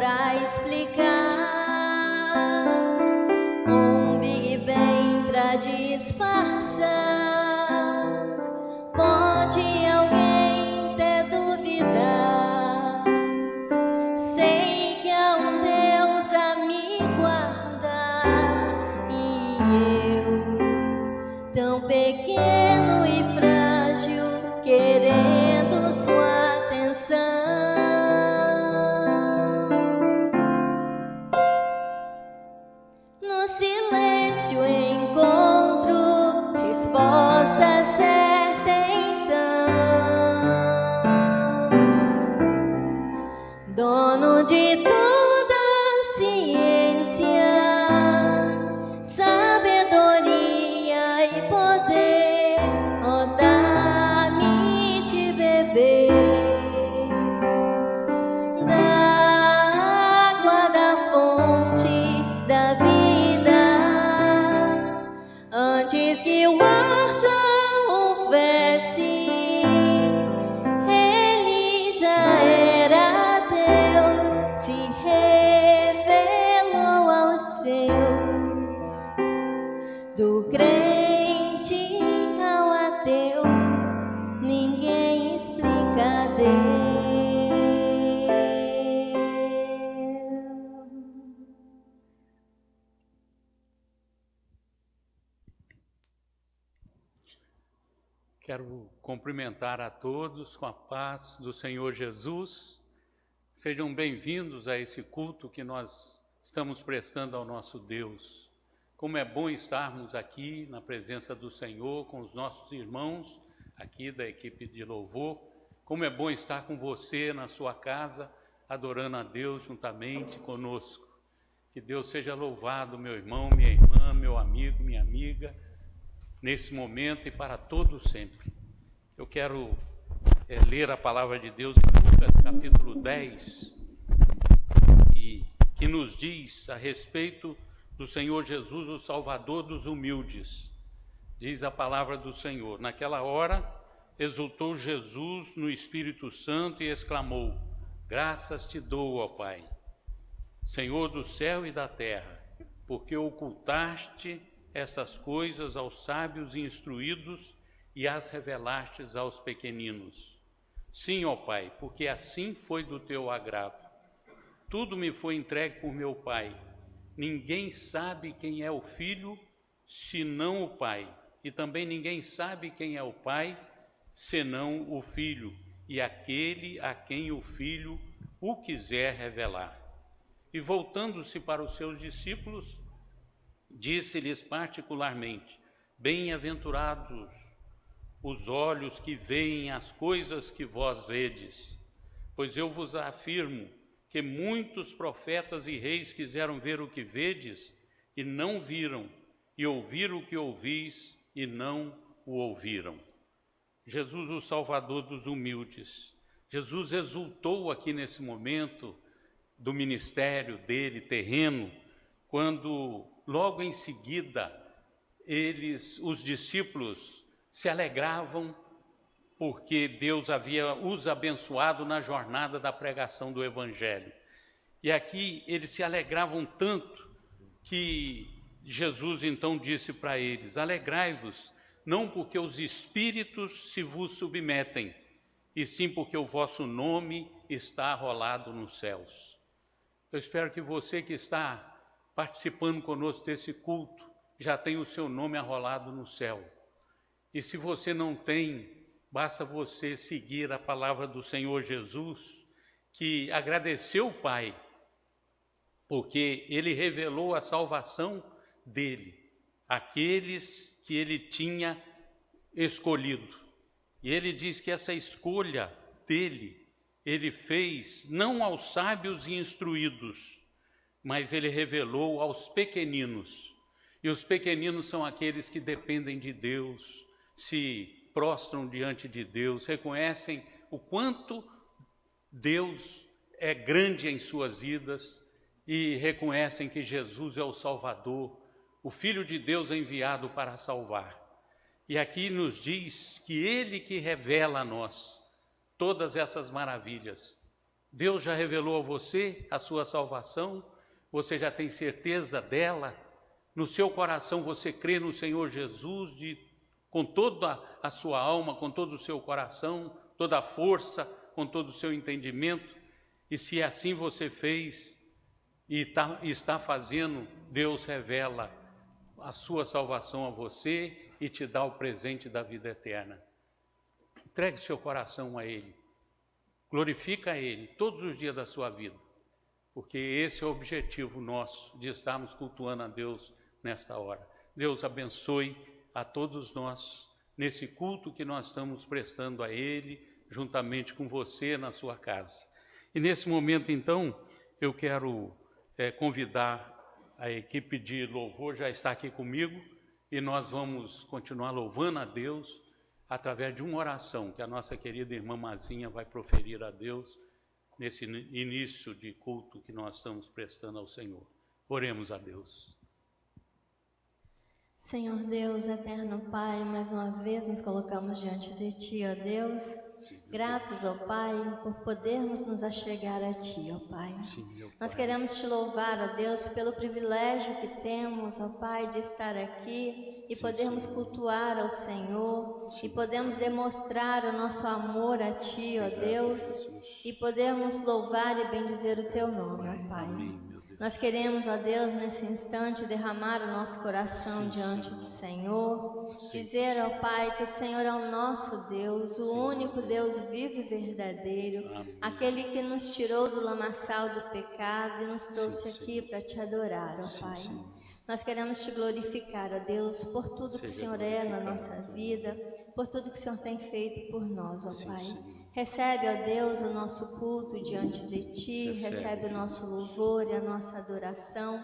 pra explicar, um Big Bang pra disfarçar. Pode alguém até duvidar, sei que há um Deus a me guardar, e eu, tão pequeno e frágil, querendo sua atenção. No silêncio encontro resposta certa então. Dono de toda a ciência, sabedoria e poder, ó, dá-me de beber da água da fonte da vida, antes que o ar já houvesse, ele já era Deus, se revelou aos seus. Do crente ao ateu, ninguém explica Deus. Quero cumprimentar a todos com a paz do Senhor Jesus. Sejam bem-vindos a esse culto que nós estamos prestando ao nosso Deus. Como é bom estarmos aqui na presença do Senhor, com os nossos irmãos aqui da equipe de louvor. Como é bom estar com você na sua casa, adorando a Deus juntamente conosco. Que Deus seja louvado, meu irmão, minha irmã, meu amigo, minha amiga, nesse momento e para todo sempre. Eu quero ler a palavra de Deus em Lucas capítulo 10, que nos diz a respeito do Senhor Jesus, o Salvador dos humildes. Diz a palavra do Senhor: naquela hora exultou Jesus no Espírito Santo e exclamou: graças te dou, ó Pai, Senhor do céu e da terra, porque ocultaste estas coisas aos sábios e instruídos e as revelastes aos pequeninos. Sim, ó Pai, porque assim foi do teu agrado. Tudo me foi entregue por meu Pai. Ninguém sabe quem é o Filho, senão o Pai. E também ninguém sabe quem é o Pai, senão o Filho, e aquele a quem o Filho o quiser revelar. E voltando-se para os seus discípulos, disse-lhes particularmente: bem-aventurados os olhos que veem as coisas que vós vedes, pois eu vos afirmo que muitos profetas e reis quiseram ver o que vedes e não viram, e ouvir o que ouvis e não o ouviram. Jesus, o Salvador dos humildes. Jesus exultou aqui nesse momento do ministério dele terreno, quando logo em seguida os discípulos se alegravam porque Deus havia os abençoado na jornada da pregação do Evangelho. E aqui eles se alegravam tanto que Jesus então disse para eles: alegrai-vos, não porque os espíritos se vos submetem, e sim porque o vosso nome está arrolado nos céus. Eu espero que você que está participando conosco desse culto já tenha o seu nome arrolado no céu. E se você não tem, basta você seguir a palavra do Senhor Jesus, que agradeceu o Pai, porque Ele revelou a salvação dele, aqueles que Ele tinha escolhido. E Ele diz que essa escolha dele, Ele fez não aos sábios e instruídos, mas Ele revelou aos pequeninos. E os pequeninos são aqueles que dependem de Deus, se prostram diante de Deus, reconhecem o quanto Deus é grande em suas vidas e reconhecem que Jesus é o Salvador, o Filho de Deus enviado para salvar. E aqui nos diz que Ele que revela a nós todas essas maravilhas. Deus já revelou a você a sua salvação? Você já tem certeza dela? No seu coração você crê no Senhor Jesus com toda a sua alma, com todo o seu coração, toda a força, com todo o seu entendimento? E se assim você fez e está fazendo, Deus revela a sua salvação a você e te dá o presente da vida eterna. Entregue seu coração a Ele. Glorifica a Ele todos os dias da sua vida, porque esse é o objetivo nosso de estarmos cultuando a Deus nesta hora. Deus abençoe a todos nós nesse culto que nós estamos prestando a Ele, juntamente com você na sua casa. E nesse momento, então, eu quero convidar a equipe de louvor, já está aqui comigo, e nós vamos continuar louvando a Deus através de uma oração que a nossa querida irmã Mazinha vai proferir a Deus nesse início de culto que nós estamos prestando ao Senhor. Oremos a Deus. Senhor Deus, eterno Pai, mais uma vez nos colocamos diante de Ti, ó Deus. Sim, Gratos, ó Pai, por podermos nos achegar a Ti, ó Pai. Sim, meu Pai. Nós queremos Te louvar, ó Deus, pelo privilégio que temos, ó Pai, de estar aqui e podermos cultuar ao Senhor e podemos demonstrar o nosso amor a Ti, ó Deus, e podemos louvar e bendizer o Teu nome, ó Pai. Amém. Nós queremos, ó Deus, nesse instante, derramar o nosso coração diante do Senhor, dizer, ó Pai, que o Senhor é o nosso Deus, o único Deus vivo e verdadeiro, aquele que nos tirou do lamaçal do pecado e nos trouxe aqui para Te adorar, ó Pai. Nós queremos Te glorificar, ó Deus, por tudo que o Senhor é na nossa vida, por tudo que o Senhor tem feito por nós, ó Pai. Recebe, ó Deus, o nosso culto diante de Ti, recebe o nosso louvor e a nossa adoração,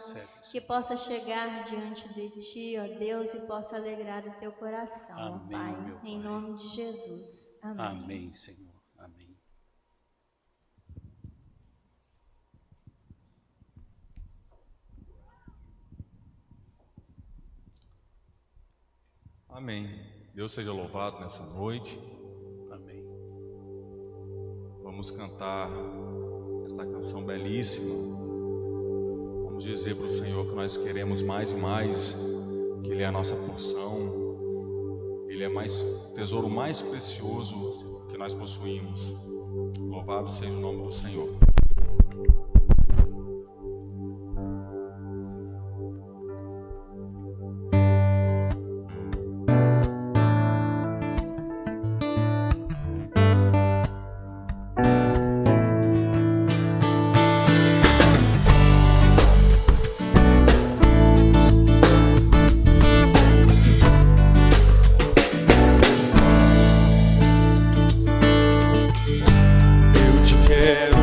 que possa chegar diante de Ti, ó Deus, e possa alegrar o Teu coração, ó Pai, em nome de Jesus. Amém. Amém, Senhor. Amém. Amém. Deus seja louvado nessa noite. Amém. Vamos cantar essa canção belíssima. Vamos dizer para o Senhor que nós queremos mais e mais, que Ele é a nossa porção. Ele é o tesouro mais precioso que nós possuímos. Louvado seja o nome do Senhor. Eu te quero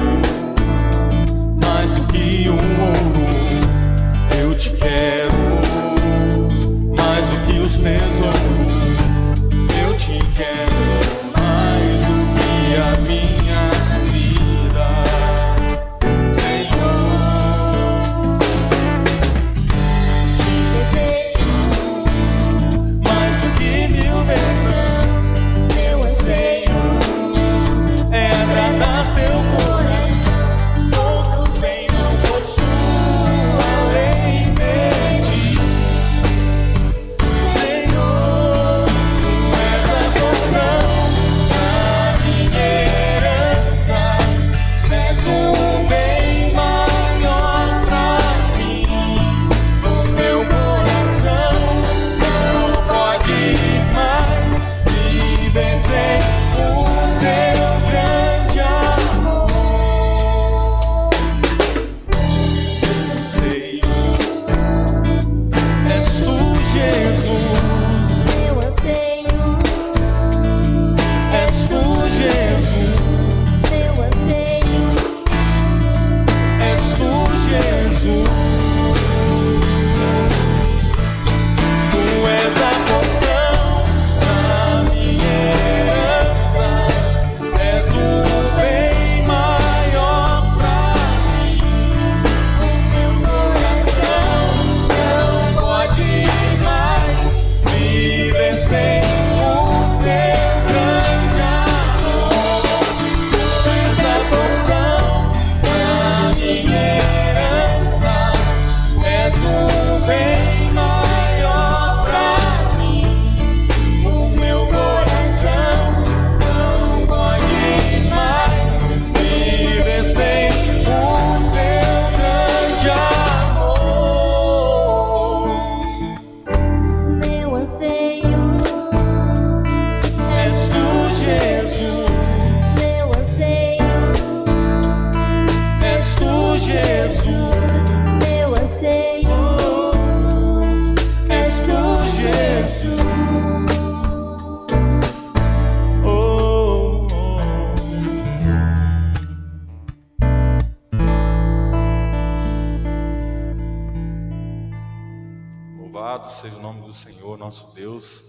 Louvado seja o nome do Senhor, nosso Deus,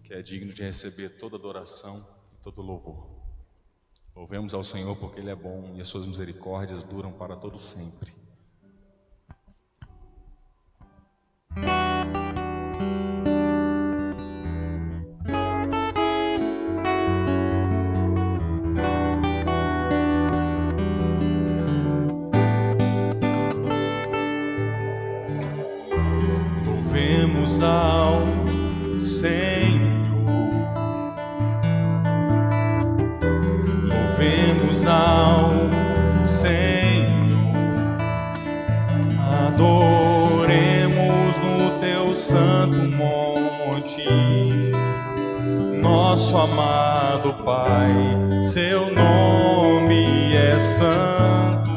que é digno de receber toda adoração e todo louvor. Louvemos ao Senhor porque Ele é bom e as suas misericórdias duram para todo sempre. Louvemos ao Senhor, louvemos ao Senhor, adoremos no teu santo monte, nosso amado Pai, seu nome é santo.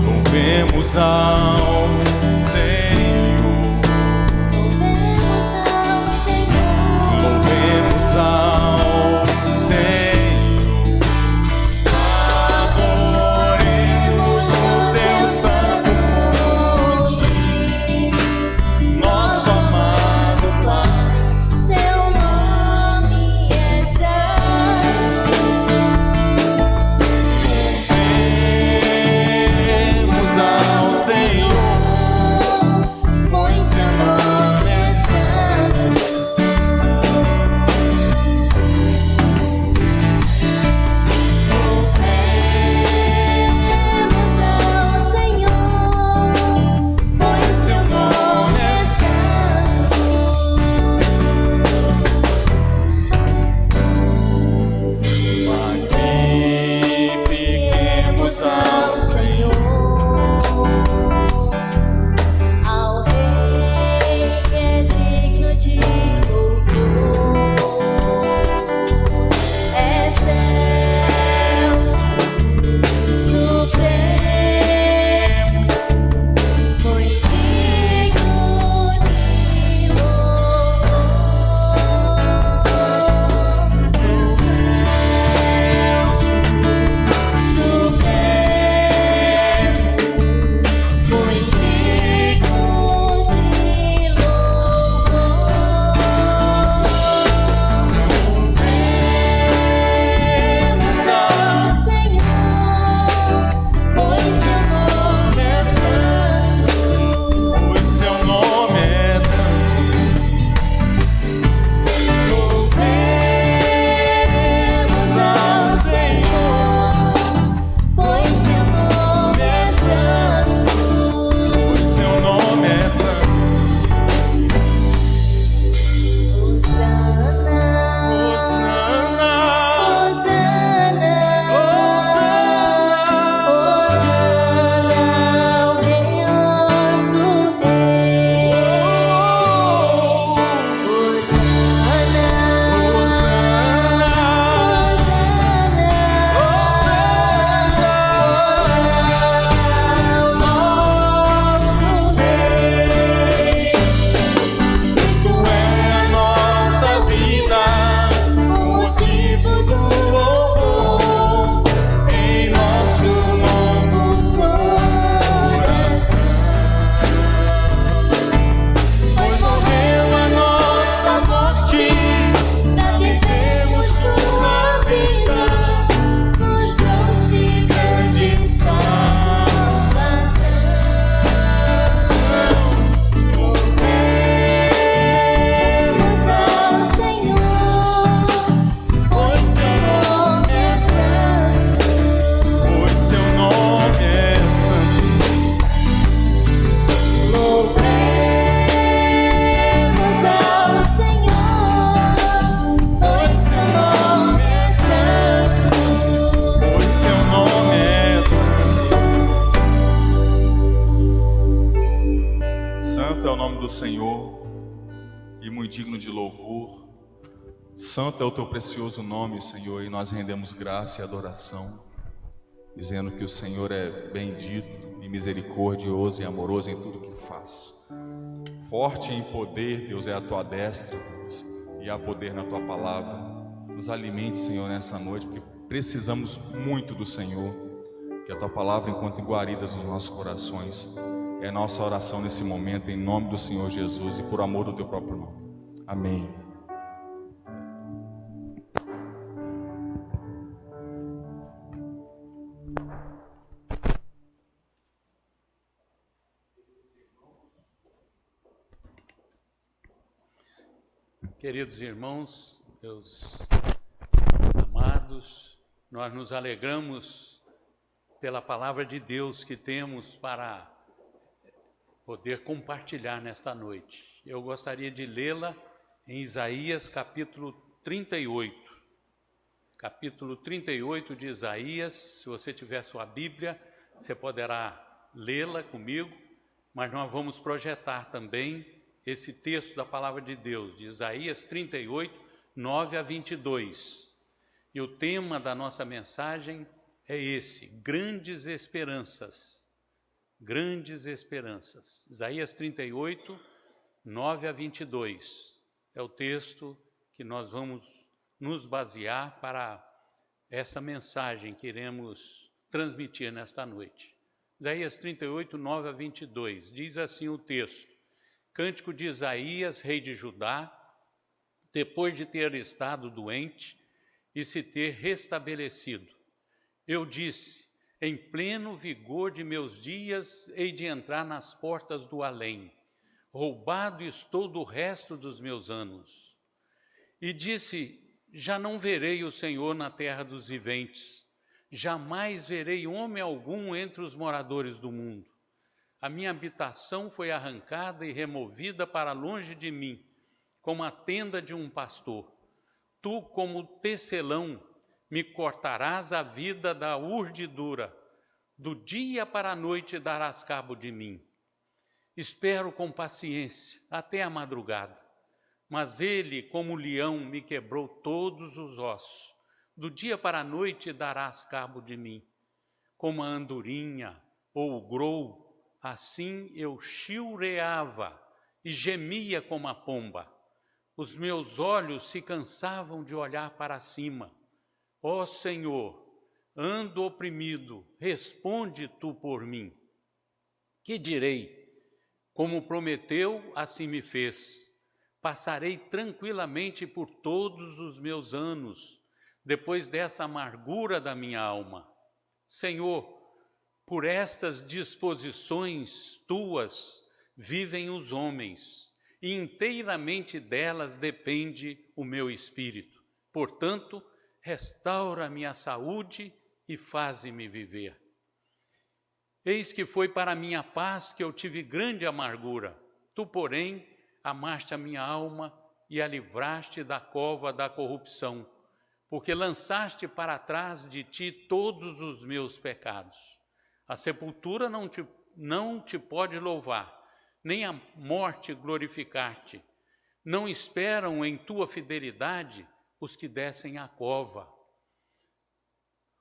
Louvemos ao Senhor, louvemos ao Senhor, adoremos no teu santo monte, nosso amado Pai, Seu nome é santo. louvemos ao Senhor, Pois seu nome é santo. Louvemos ao Senhor, pois seu nome é santo. magnifiquemos ao Senhor, Ao Rei que é digno de louvor, excelso, supremo, muito digno de louvor, excelso, supremo, muito digno de louvor. Louvemos ao Senhor, pois seu nome é santo. pois seu nome é santo. Louvemos ao Senhor, pois seu nome é santo. Pois seu nome é santo. Hosana, Hosana, Hosana, Hosana ao Rei, nosso Rei. Hosana, ao nosso Rei. Cristo é a nossa vida, o motivo do louvor em nosso novo coração. pois morreu a nossa morte, Pra vivermos sua vida, nos trouxe grande salvação. Louvemos ao Senhor, pois seu nome é santo. pois seu nome é santo. Louvemos ao Senhor, pois seu nome é santo. Pois seu nome é santo. Santo é o nome do Senhor e muito digno de louvor. Santo é o teu precioso nome, Senhor, e nós rendemos graça e adoração, dizendo que o Senhor é bendito e misericordioso e amoroso em tudo que faz. Forte em poder, Deus, é a tua destra, Deus, e há poder na tua palavra. Nos alimente, Senhor, nessa noite, porque precisamos muito do Senhor. Que a tua palavra encontre guaridas nos nossos corações. É nossa oração nesse momento, em nome do Senhor Jesus e por amor do teu próprio nome. Amém. Queridos irmãos, meus amados, nós nos alegramos pela palavra de Deus que temos para poder compartilhar nesta noite. Eu gostaria de lê-la em Isaías capítulo 38. Capítulo 38 de Isaías. Se você tiver sua Bíblia, você poderá lê-la comigo, mas nós vamos projetar também esse texto da palavra de Deus, de Isaías 38, 9 a 22. E o tema da nossa mensagem é esse: grandes esperanças. Grandes esperanças. Isaías 38, 9 a 22. É o texto que nós vamos nos basear para essa mensagem que iremos transmitir nesta noite. Isaías 38, 9 a 22. Diz assim o texto: Cântico de Isaías, rei de Judá, depois de ter estado doente e se ter restabelecido. Eu disse: em pleno vigor de meus dias, hei de entrar nas portas do além. Roubado estou do resto dos meus anos. E disse: já não verei o Senhor na terra dos viventes. Jamais verei homem algum entre os moradores do mundo. A minha habitação foi arrancada e removida para longe de mim, como a tenda de um pastor. Tu, como tecelão, me cortarás a vida da urdidura. Do dia para a noite darás cabo de mim. Espero com paciência até a madrugada. Mas ele, como leão, me quebrou todos os ossos. Do dia para a noite darás cabo de mim. Como a andorinha ou o grou, assim eu chilreava e gemia como a pomba. Os meus olhos se cansavam de olhar para cima. Ó Senhor, ando oprimido, responde tu por mim. Que direi? Como prometeu, assim me fez. Passarei tranquilamente por todos os meus anos, depois dessa amargura da minha alma. Senhor, por estas disposições tuas vivem os homens, e inteiramente delas depende o meu espírito. Portanto, restaura minha saúde e faze-me viver. Eis que foi para a minha paz que eu tive grande amargura. Tu, porém, amaste a minha alma e a livraste da cova da corrupção, porque lançaste para trás de ti todos os meus pecados. A sepultura não te pode louvar, nem a morte glorificar-te. Não esperam em tua fidelidade os que descem à cova.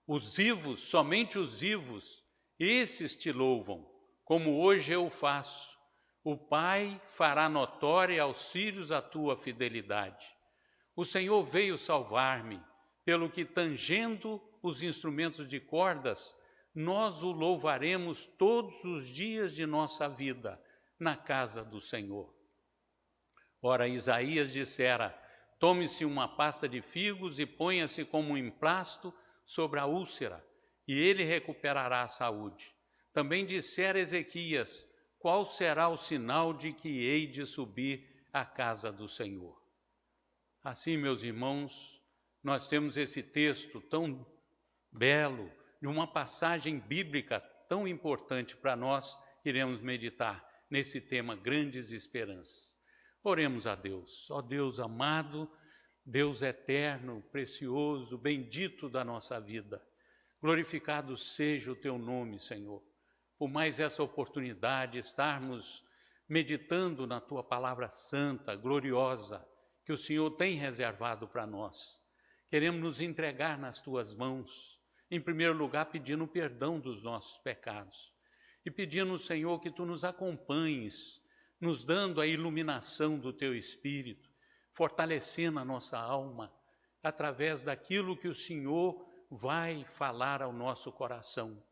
Os vivos, somente os vivos, esses te louvam, como hoje eu faço. O Pai fará notória aos filhos a tua fidelidade. O Senhor veio salvar-me, pelo que, tangendo os instrumentos de cordas, nós o louvaremos todos os dias de nossa vida na casa do Senhor. Ora, Isaías dissera: tome-se uma pasta de figos e ponha-se como um emplasto sobre a úlcera, e ele recuperará a saúde. Também dissera Ezequias: qual será o sinal de que hei de subir à casa do Senhor? Assim, meus irmãos, nós temos esse texto tão belo, de uma passagem bíblica tão importante para nós, que iremos meditar nesse tema, grandes esperanças. Oremos a Deus. Ó Deus amado, Deus eterno, precioso, bendito da nossa vida. Glorificado seja o teu nome, Senhor. Por mais essa oportunidade, estarmos meditando na tua palavra santa, gloriosa, que o Senhor tem reservado para nós. Queremos nos entregar nas tuas mãos. Em primeiro lugar, pedindo perdão dos nossos pecados. E pedindo, Senhor, que tu nos acompanhes, nos dando a iluminação do teu Espírito, fortalecendo a nossa alma, através daquilo que o Senhor vai falar ao nosso coração.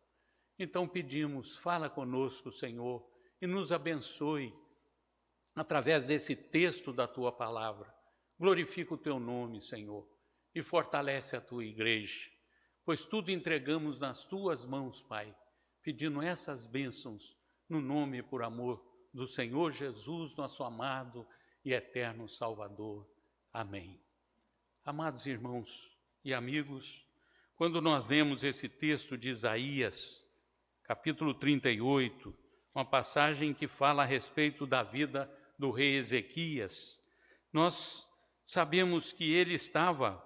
Então pedimos, fala conosco, Senhor, e nos abençoe através desse texto da tua palavra. Glorifica o teu nome, Senhor, e fortalece a tua igreja, pois tudo entregamos nas tuas mãos, Pai, pedindo essas bênçãos no nome e por amor do Senhor Jesus, nosso amado e eterno Salvador. Amém. Amados irmãos e amigos, quando nós vemos esse texto de Isaías, capítulo 38, uma passagem que fala a respeito da vida do rei Ezequias, nós sabemos que ele estava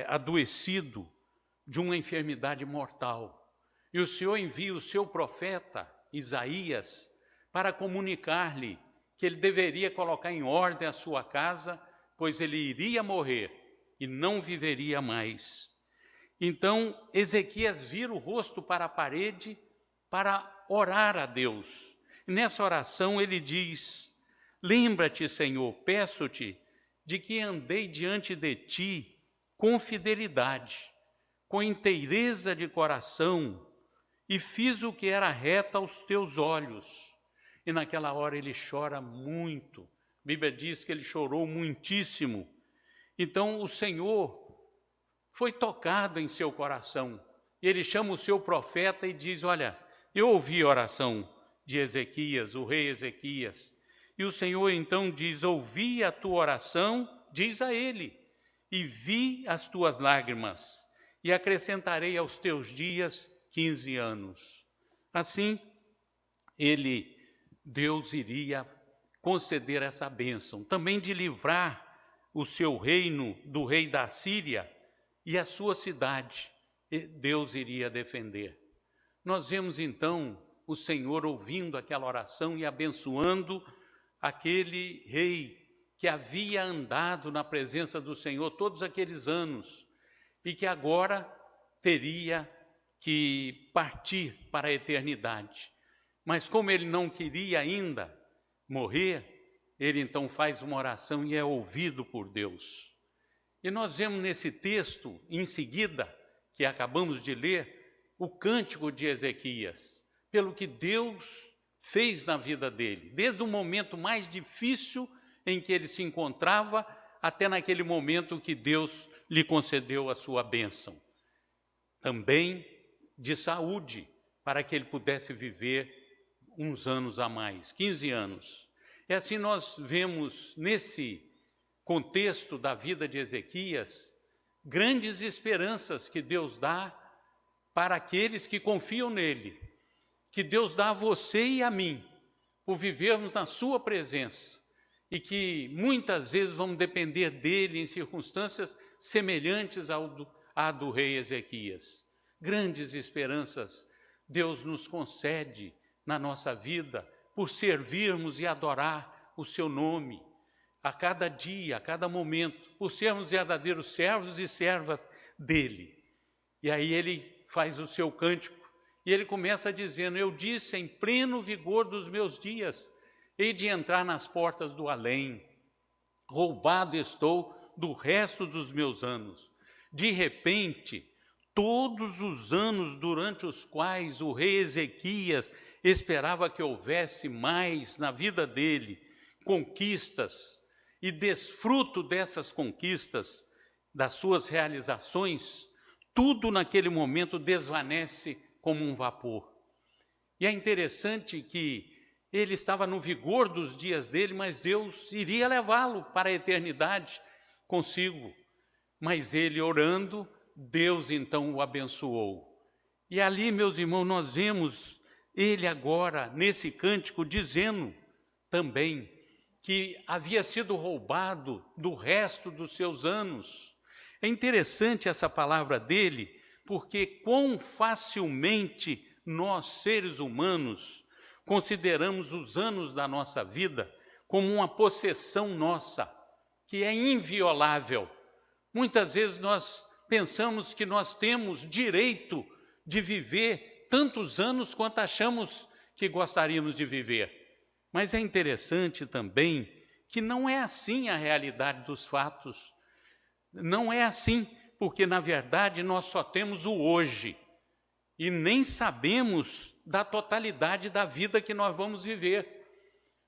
adoecido de uma enfermidade mortal. E o Senhor envia o seu profeta, Isaías, para comunicar-lhe que ele deveria colocar em ordem a sua casa, pois ele iria morrer e não viveria mais. Então, Ezequias vira o rosto para a parede para orar a Deus. E nessa oração ele diz: lembra-te, Senhor, peço-te, de que andei diante de ti com fidelidade, com inteireza de coração, e fiz o que era reto aos teus olhos. E naquela hora ele chora muito. A Bíblia diz que ele chorou muitíssimo. Então o Senhor foi tocado em seu coração. Ele chama o seu profeta e diz: olha, eu ouvi a oração de Ezequias, o rei Ezequias. E o Senhor então diz: ouvi a tua oração, diz a ele, e vi as tuas lágrimas, e acrescentarei aos teus dias 15 anos. Assim, Deus iria conceder essa bênção, também de livrar o seu reino do rei da Síria e a sua cidade. Deus iria defender. Nós vemos então o Senhor ouvindo aquela oração e abençoando aquele rei que havia andado na presença do Senhor todos aqueles anos e que agora teria que partir para a eternidade. Mas como ele não queria ainda morrer, ele então faz uma oração e é ouvido por Deus. E nós vemos nesse texto, em seguida, que acabamos de ler, o cântico de Ezequias, pelo que Deus fez na vida dele, desde o momento mais difícil em que ele se encontrava, até naquele momento que Deus lhe concedeu a sua bênção. Também de saúde, para que ele pudesse viver uns anos a mais, 15 anos. E assim nós vemos nesse contexto da vida de Ezequias, grandes esperanças que Deus dá para aqueles que confiam nele, que Deus dá a você e a mim, por vivermos na sua presença, e que muitas vezes vamos depender dele em circunstâncias semelhantes à do rei Ezequias. Grandes esperanças Deus nos concede na nossa vida por servirmos e adorar o seu nome a cada dia, a cada momento, por sermos verdadeiros servos e servas dele. E aí ele faz o seu cântico e ele começa dizendo: eu disse em pleno vigor dos meus dias, hei de entrar nas portas do além, roubado estou do resto dos meus anos. De repente, todos os anos durante os quais o rei Ezequias esperava que houvesse mais na vida dele, conquistas, e desfruto dessas conquistas, das suas realizações, tudo naquele momento desvanece como um vapor. E é interessante que ele estava no vigor dos dias dele, mas Deus iria levá-lo para a eternidade consigo. Mas ele orando, Deus então o abençoou. E ali, meus irmãos, nós vemos ele agora, nesse cântico, dizendo também que havia sido roubado do resto dos seus anos. É interessante essa palavra dele, porque quão facilmente nós, seres humanos, consideramos os anos da nossa vida como uma possessão nossa, que é inviolável. Muitas vezes nós pensamos que nós temos direito de viver tantos anos quanto achamos que gostaríamos de viver. Mas é interessante também que não é assim a realidade dos fatos. Não é assim, porque na verdade nós só temos o hoje. e nem sabemos da totalidade da vida que nós vamos viver.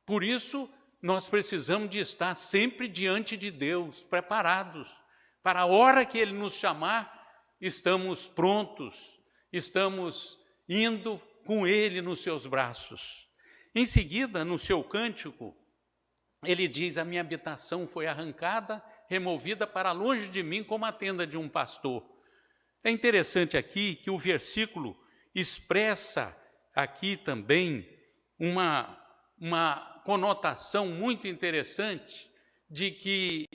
Por isso, nós precisamos de estar sempre diante de Deus, preparados. Para a hora que Ele nos chamar, estamos prontos, estamos indo com Ele nos seus braços. Em seguida, no seu cântico, ele diz: a minha habitação foi arrancada, removida para longe de mim como a tenda de um pastor. É interessante aqui que o versículo expressa aqui também uma conotação muito interessante de que,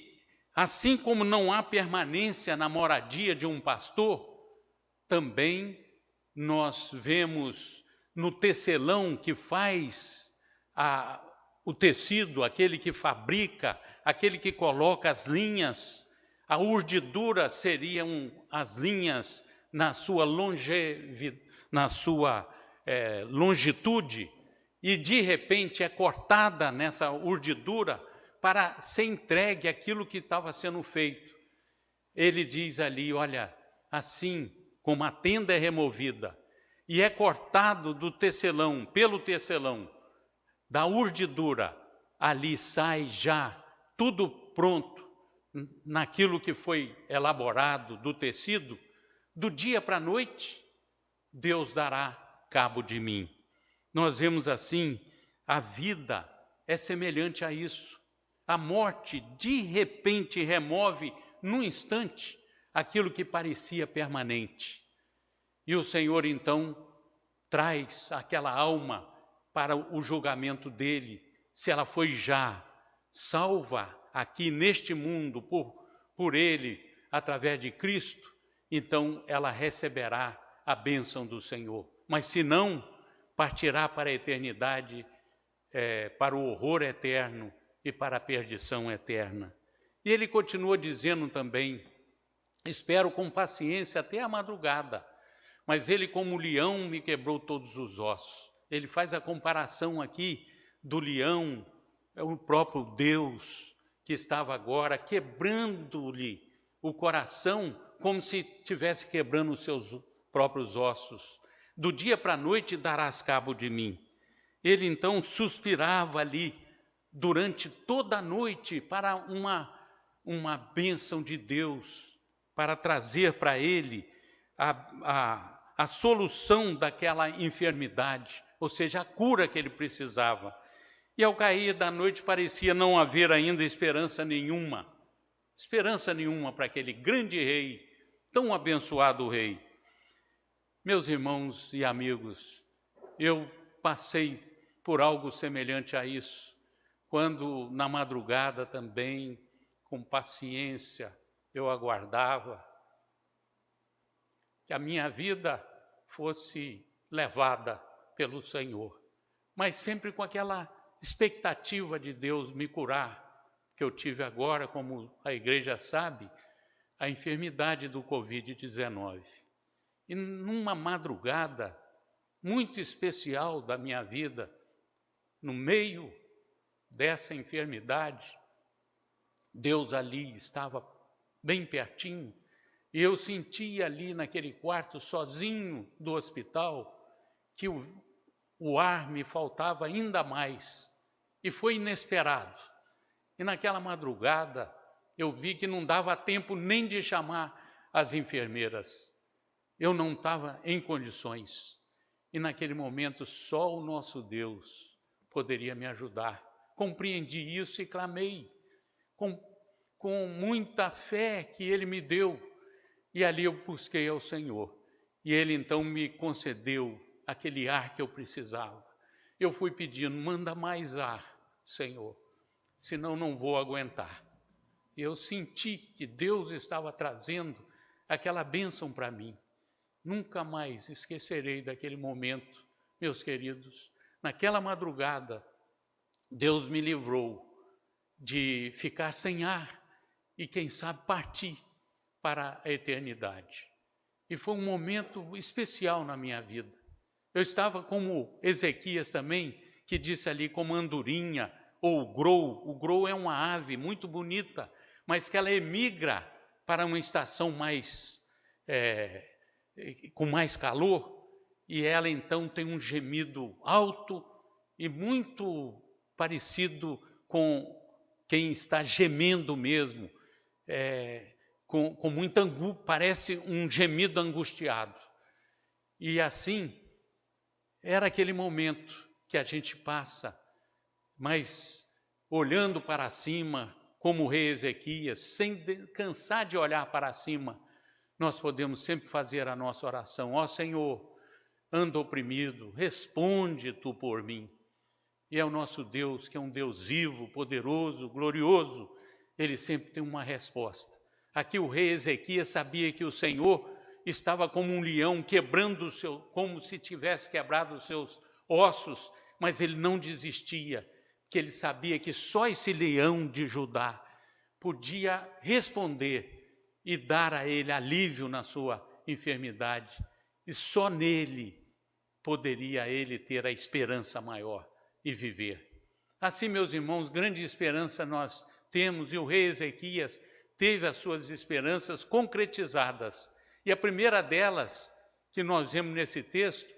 assim como não há permanência na moradia de um pastor, também nós vemos no tecelão que faz o tecido, aquele que fabrica, aquele que coloca as linhas, a urdidura seriam as linhas na sua longitude, e de repente é cortada nessa urdidura para ser entregue aquilo que estava sendo feito. Ele diz ali: olha, assim como a tenda é removida e é cortado do tecelão, pelo tecelão, da urdidura, ali sai já tudo pronto, naquilo que foi elaborado do tecido, do dia para a noite, Deus dará cabo de mim. Nós vemos assim, a vida é semelhante a isso. A morte, de repente, remove, num instante, aquilo que parecia permanente. E o Senhor, então, traz aquela alma para o julgamento dele, se ela foi já salva aqui neste mundo por ele, através de Cristo, então ela receberá a bênção do Senhor. Mas se não, partirá para a eternidade, para o horror eterno e para a perdição eterna. E ele continua dizendo também: espero com paciência até a madrugada, mas ele como leão me quebrou todos os ossos. Ele faz a comparação aqui do leão, é o próprio Deus que estava agora quebrando-lhe o coração, como se estivesse quebrando os seus próprios ossos. Do dia para a noite darás cabo de mim. Ele então suspirava ali durante toda a noite para uma bênção de Deus, para trazer para ele a solução daquela enfermidade, ou seja, a cura que ele precisava. E ao cair da noite parecia não haver ainda esperança nenhuma para aquele grande rei, tão abençoado rei. Meus irmãos e amigos, eu passei por algo semelhante a isso, quando na madrugada também, com paciência, eu aguardava que a minha vida fosse levada pelo Senhor, mas sempre com aquela expectativa de Deus me curar, que eu tive agora, como a igreja sabe, a enfermidade do Covid-19. E numa madrugada muito especial da minha vida, no meio dessa enfermidade, Deus ali estava bem pertinho, e eu sentia ali naquele quarto sozinho do hospital que o ar me faltava ainda mais, e foi inesperado. E naquela madrugada eu vi que não dava tempo nem de chamar as enfermeiras. Eu não estava em condições. E naquele momento só o nosso Deus poderia me ajudar. Compreendi isso e clamei com muita fé que Ele me deu. E ali eu busquei ao Senhor. E Ele então me concedeu aquele ar que eu precisava. Eu fui pedindo: manda mais ar, Senhor, senão não vou aguentar. E eu senti que Deus estava trazendo aquela bênção para mim. Nunca mais esquecerei daquele momento, meus queridos. Naquela madrugada, Deus me livrou de ficar sem ar e, quem sabe, partir para a eternidade. E foi um momento especial na minha vida. Eu estava como Ezequias também, que disse ali como andorinha ou grou. O grou é uma ave muito bonita, mas que ela emigra para uma estação com mais calor, e ela então tem um gemido alto e muito parecido com quem está gemendo mesmo, com muita angústia, parece um gemido angustiado. E assim, era aquele momento que a gente passa, mas olhando para cima, como o rei Ezequias, sem cansar de olhar para cima, nós podemos sempre fazer a nossa oração: ó Senhor, ando oprimido, responde tu por mim. E é o nosso Deus, que é um Deus vivo, poderoso, glorioso, ele sempre tem uma resposta. Aqui o rei Ezequias sabia que o Senhor estava como um leão, quebrando como se tivesse quebrado os seus ossos, mas ele não desistia, porque ele sabia que só esse leão de Judá podia responder e dar a ele alívio na sua enfermidade, e só nele poderia ele ter a esperança maior e viver. Assim, meus irmãos, grande esperança nós temos, e o rei Ezequias teve as suas esperanças concretizadas. E a primeira delas, que nós vemos nesse texto,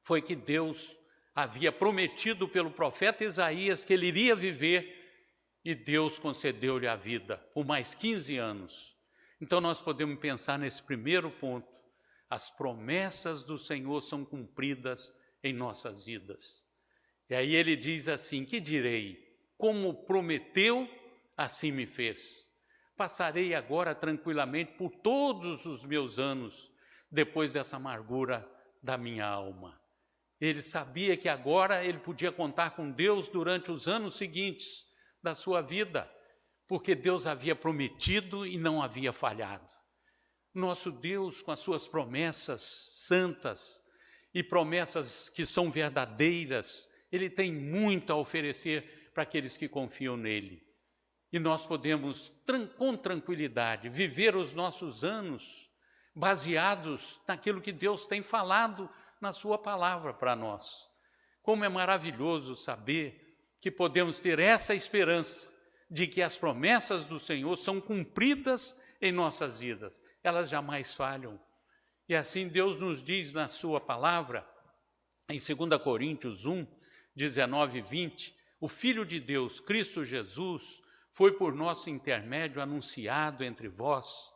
foi que Deus havia prometido pelo profeta Isaías que ele iria viver, e Deus concedeu-lhe a vida por mais 15 anos. Então nós podemos pensar nesse primeiro ponto: as promessas do Senhor são cumpridas em nossas vidas. E aí ele diz assim: que direi? Como prometeu, assim me fez. Passarei agora tranquilamente por todos os meus anos, depois dessa amargura da minha alma. Ele sabia que agora ele podia contar com Deus durante os anos seguintes da sua vida, porque Deus havia prometido e não havia falhado. Nosso Deus, com as suas promessas santas e promessas que são verdadeiras, ele tem muito a oferecer para aqueles que confiam nele. E nós podemos, com tranquilidade, viver os nossos anos baseados naquilo que Deus tem falado na sua palavra para nós. Como é maravilhoso saber que podemos ter essa esperança de que as promessas do Senhor são cumpridas em nossas vidas. Elas jamais falham. E assim Deus nos diz na sua palavra, em 2 Coríntios 1, 19 e 20, o Filho de Deus, Cristo Jesus, foi por nosso intermédio anunciado entre vós,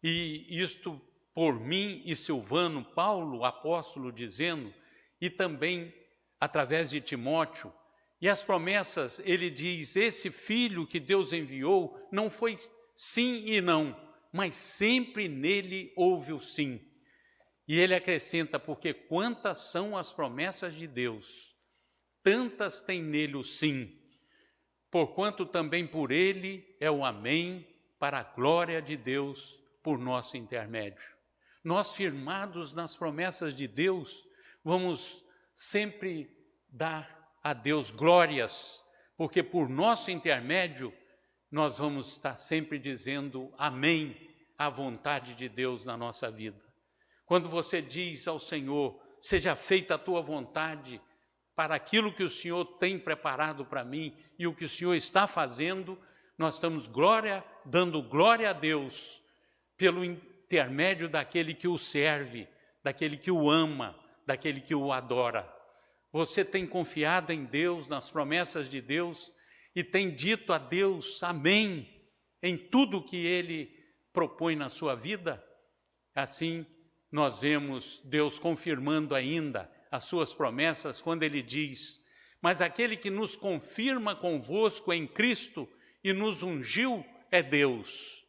e isto por mim e Silvano, Paulo, apóstolo, dizendo, e também através de Timóteo. E as promessas, ele diz, esse Filho que Deus enviou não foi sim e não, mas sempre nele houve o sim. E ele acrescenta, porque quantas são as promessas de Deus, tantas tem nele o sim, porquanto também por ele é o amém, para a glória de Deus por nosso intermédio. Nós, firmados nas promessas de Deus, vamos sempre dar a Deus glórias, porque por nosso intermédio nós vamos estar sempre dizendo amém à vontade de Deus na nossa vida. Quando você diz ao Senhor, seja feita a tua vontade para aquilo que o Senhor tem preparado para mim e o que o Senhor está fazendo, nós estamos dando glória a Deus pelo intermédio daquele que o serve, daquele que o ama, daquele que o adora. Você tem confiado em Deus, nas promessas de Deus, e tem dito a Deus amém em tudo que Ele propõe na sua vida? Assim, nós vemos Deus confirmando ainda as suas promessas quando Ele diz, mas aquele que nos confirma convosco em Cristo e nos ungiu é Deus.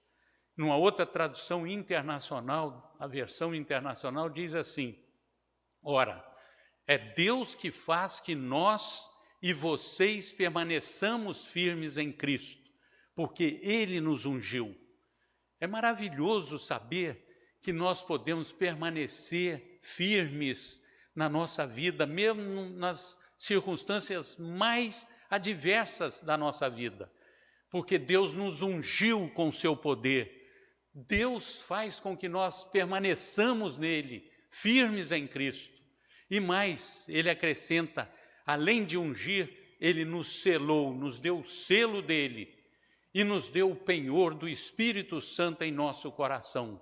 Numa outra tradução internacional, a versão internacional diz assim, ora, é Deus que faz que nós e vocês permaneçamos firmes em Cristo, porque Ele nos ungiu. É maravilhoso saber que nós podemos permanecer firmes na nossa vida, mesmo nas circunstâncias mais adversas da nossa vida, porque Deus nos ungiu com o seu poder. Deus faz com que nós permaneçamos nele, firmes em Cristo. E mais, ele acrescenta, além de ungir, ele nos selou, nos deu o selo dele e nos deu o penhor do Espírito Santo em nosso coração.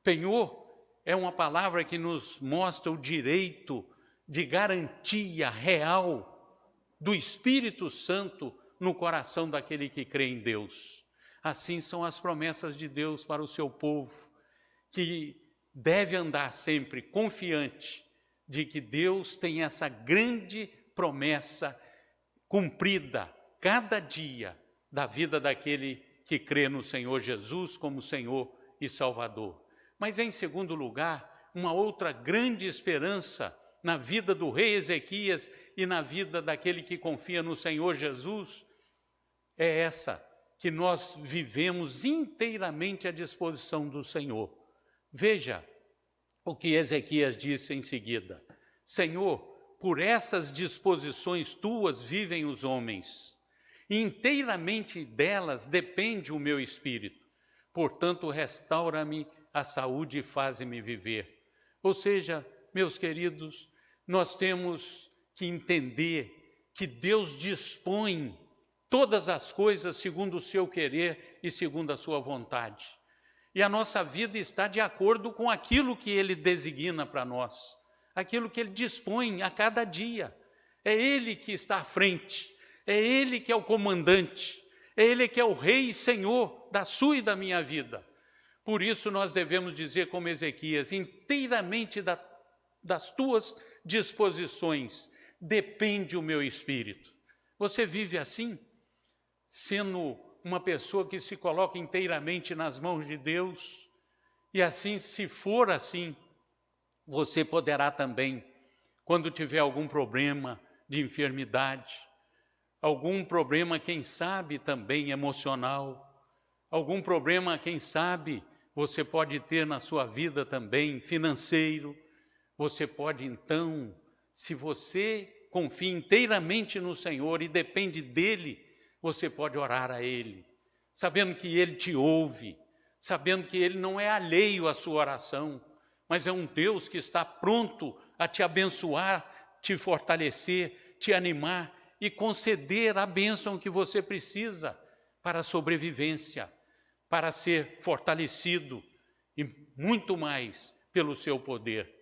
Penhor é uma palavra que nos mostra o direito de garantia real do Espírito Santo no coração daquele que crê em Deus. Assim são as promessas de Deus para o seu povo, que deve andar sempre confiante de que Deus tem essa grande promessa cumprida cada dia da vida daquele que crê no Senhor Jesus como Senhor e Salvador. Mas em segundo lugar, uma outra grande esperança na vida do rei Ezequias e na vida daquele que confia no Senhor Jesus é essa, que nós vivemos inteiramente à disposição do Senhor. Veja o que Ezequias disse em seguida: Senhor, por essas disposições tuas vivem os homens, e inteiramente delas depende o meu espírito. Portanto, restaura-me a saúde e faze-me viver. Ou seja, meus queridos, nós temos que entender que Deus dispõe todas as coisas segundo o seu querer e segundo a sua vontade. E a nossa vida está de acordo com aquilo que Ele designa para nós, aquilo que Ele dispõe a cada dia. É Ele que está à frente, é Ele que é o comandante, é Ele que é o Rei e Senhor da sua e da minha vida. Por isso nós devemos dizer como Ezequias: inteiramente das tuas disposições depende o meu espírito. Você vive assim, sendo uma pessoa que se coloca inteiramente nas mãos de Deus? E assim, se for assim, você poderá também, quando tiver algum problema de enfermidade, algum problema, quem sabe, também emocional, algum problema, quem sabe, você pode ter na sua vida também financeiro, você pode então, se você confia inteiramente no Senhor e depende dEle, você pode orar a Ele, sabendo que Ele te ouve, sabendo que Ele não é alheio à sua oração, mas é um Deus que está pronto a te abençoar, te fortalecer, te animar e conceder a bênção que você precisa para a sobrevivência, para ser fortalecido e muito mais pelo seu poder.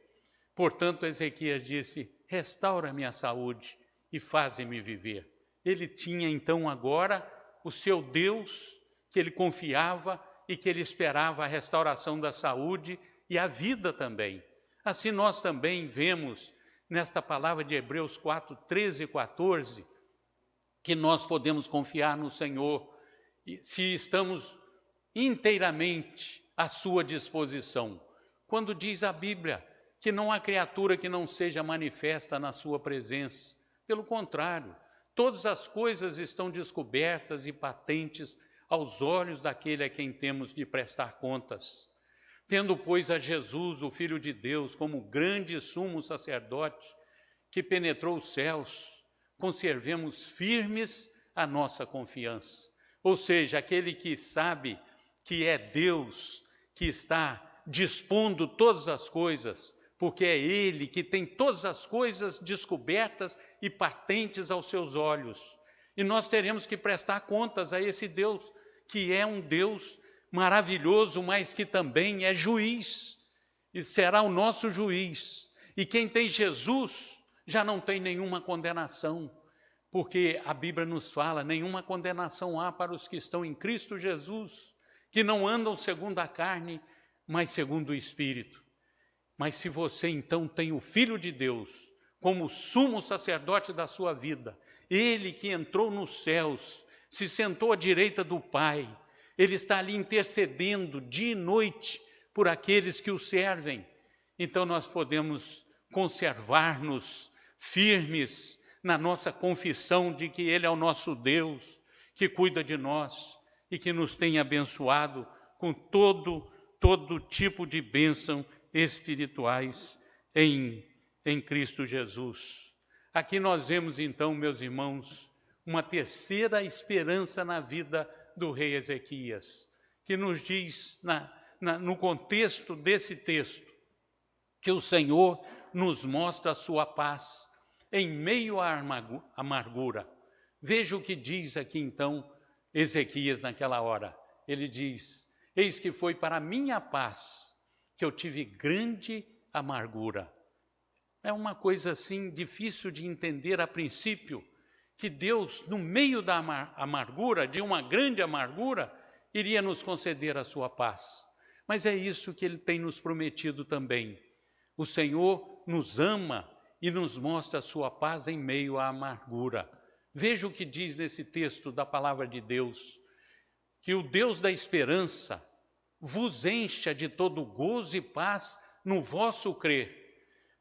Portanto, Ezequias disse: restaura minha saúde e faze-me viver. Ele tinha então agora o seu Deus, que ele confiava e que ele esperava a restauração da saúde e a vida também. Assim nós também vemos nesta palavra de Hebreus 4, 13 e 14, que nós podemos confiar no Senhor se estamos inteiramente à sua disposição. Quando diz a Bíblia que não há criatura que não seja manifesta na sua presença. Pelo contrário, todas as coisas estão descobertas e patentes aos olhos daquele a quem temos de prestar contas. Tendo, pois, a Jesus, o Filho de Deus, como grande sumo sacerdote, que penetrou os céus, conservemos firmes a nossa confiança. Ou seja, aquele que sabe que é Deus que está dispondo todas as coisas, porque é Ele que tem todas as coisas descobertas e patentes aos seus olhos. E nós teremos que prestar contas a esse Deus, que é um Deus maravilhoso, mas que também é juiz, e será o nosso juiz. E quem tem Jesus já não tem nenhuma condenação, porque a Bíblia nos fala: nenhuma condenação há para os que estão em Cristo Jesus, que não andam segundo a carne, mas segundo o Espírito. Mas se você então tem o Filho de Deus como sumo sacerdote da sua vida, Ele que entrou nos céus, se sentou à direita do Pai, Ele está ali intercedendo dia e noite por aqueles que o servem. Então nós podemos conservar-nos firmes na nossa confissão de que Ele é o nosso Deus, que cuida de nós e que nos tem abençoado com todo tipo de bênção espirituais em Cristo Jesus. Aqui nós vemos então, meus irmãos, uma terceira esperança na vida do rei Ezequias, que nos diz, no contexto desse texto, que o Senhor nos mostra a sua paz em meio à amargura. Veja o que diz aqui então Ezequias naquela hora. Ele diz: eis que foi para a minha paz que eu tive grande amargura. É uma coisa assim difícil de entender a princípio, que Deus, no meio da amargura, de uma grande amargura, iria nos conceder a sua paz. Mas é isso que Ele tem nos prometido também. O Senhor nos ama e nos mostra a sua paz em meio à amargura. Veja o que diz nesse texto da palavra de Deus, que o Deus da esperança vos encha de todo gozo e paz no vosso crer,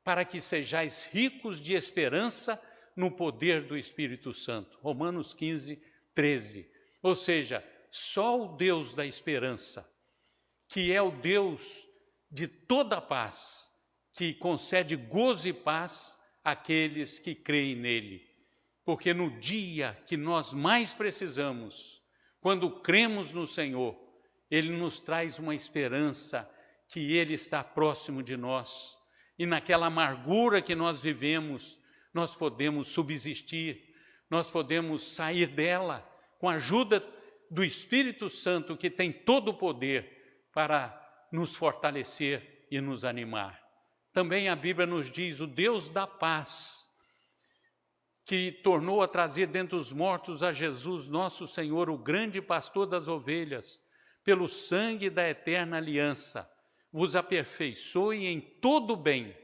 para que sejais ricos de esperança no poder do Espírito Santo. Romanos 15, 13. Ou seja, só o Deus da esperança, que é o Deus de toda paz, que concede gozo e paz àqueles que creem nele. Porque no dia que nós mais precisamos, quando cremos no Senhor, Ele nos traz uma esperança que Ele está próximo de nós. E naquela amargura que nós vivemos, nós podemos subsistir, nós podemos sair dela com a ajuda do Espírito Santo, que tem todo o poder para nos fortalecer e nos animar. Também a Bíblia nos diz, o Deus da paz, que tornou a trazer dentre os mortos a Jesus, nosso Senhor, o grande pastor das ovelhas, pelo sangue da eterna aliança, vos aperfeiçoe em todo o bem,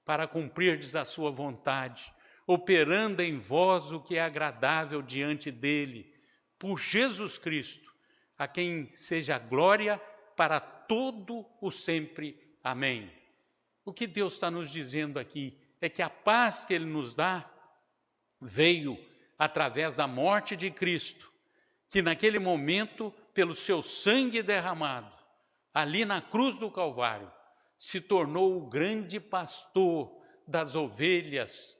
para cumprirdes a sua vontade, operando em vós o que é agradável diante dele, por Jesus Cristo, a quem seja glória para todo o sempre. Amém. O que Deus está nos dizendo aqui é que a paz que Ele nos dá veio através da morte de Cristo, que naquele momento, pelo seu sangue derramado, ali na cruz do Calvário, se tornou o grande pastor das ovelhas,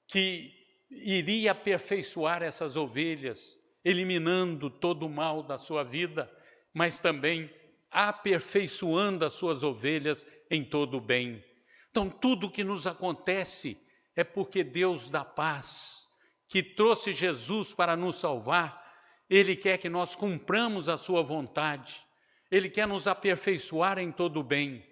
que iria aperfeiçoar essas ovelhas, eliminando todo o mal da sua vida, mas também aperfeiçoando as suas ovelhas em todo o bem. Então, tudo que nos acontece é porque Deus da paz, que trouxe Jesus para nos salvar, Ele quer que nós cumpramos a sua vontade, Ele quer nos aperfeiçoar em todo o bem,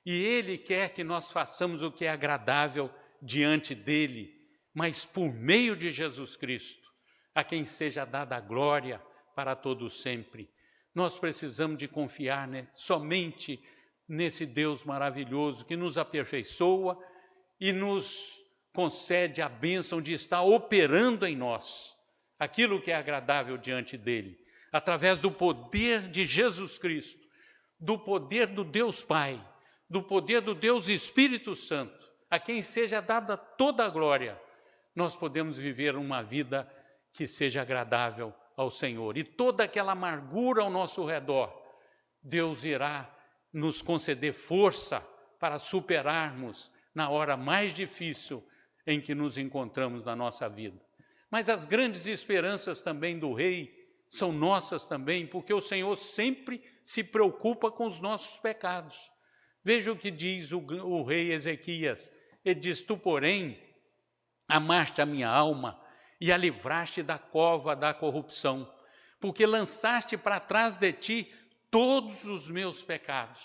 e Ele quer que nós façamos o que é agradável diante dEle, mas por meio de Jesus Cristo, a quem seja dada a glória para todo sempre. Nós precisamos de confiar somente nesse Deus maravilhoso que nos aperfeiçoa e nos concede a bênção de estar operando em nós aquilo que é agradável diante dEle, através do poder de Jesus Cristo, do poder do Deus Pai, do poder do Deus Espírito Santo, a quem seja dada toda a glória, nós podemos viver uma vida que seja agradável ao Senhor. E toda aquela amargura ao nosso redor, Deus irá nos conceder força para superarmos na hora mais difícil em que nos encontramos na nossa vida. Mas as grandes esperanças também do Rei são nossas também, porque o Senhor sempre se preocupa com os nossos pecados. Veja o que diz o rei Ezequias. Ele diz, tu, porém, amaste a minha alma e a livraste da cova da corrupção, porque lançaste para trás de ti todos os meus pecados.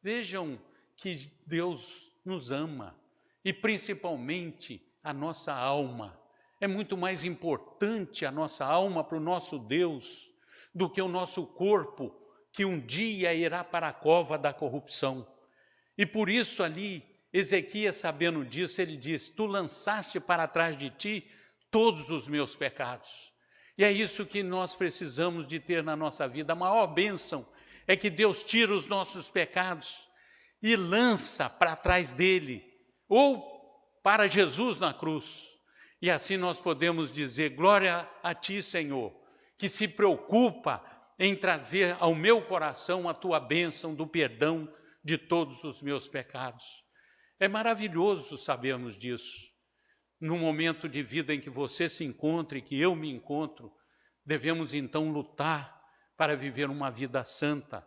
Vejam que Deus nos ama, e principalmente a nossa alma. É muito mais importante a nossa alma para o nosso Deus do que o nosso corpo, que um dia irá para a cova da corrupção. E por isso ali, Ezequias, sabendo disso, ele diz, tu lançaste para trás de ti todos os meus pecados. E é isso que nós precisamos de ter na nossa vida. A maior bênção é que Deus tira os nossos pecados e lança para trás dele, ou para Jesus na cruz. E assim nós podemos dizer, glória a ti, Senhor, que se preocupa em trazer ao meu coração a tua bênção do perdão de todos os meus pecados. É maravilhoso sabermos disso. No momento de vida em que você se encontra e que eu me encontro, devemos então lutar para viver uma vida santa,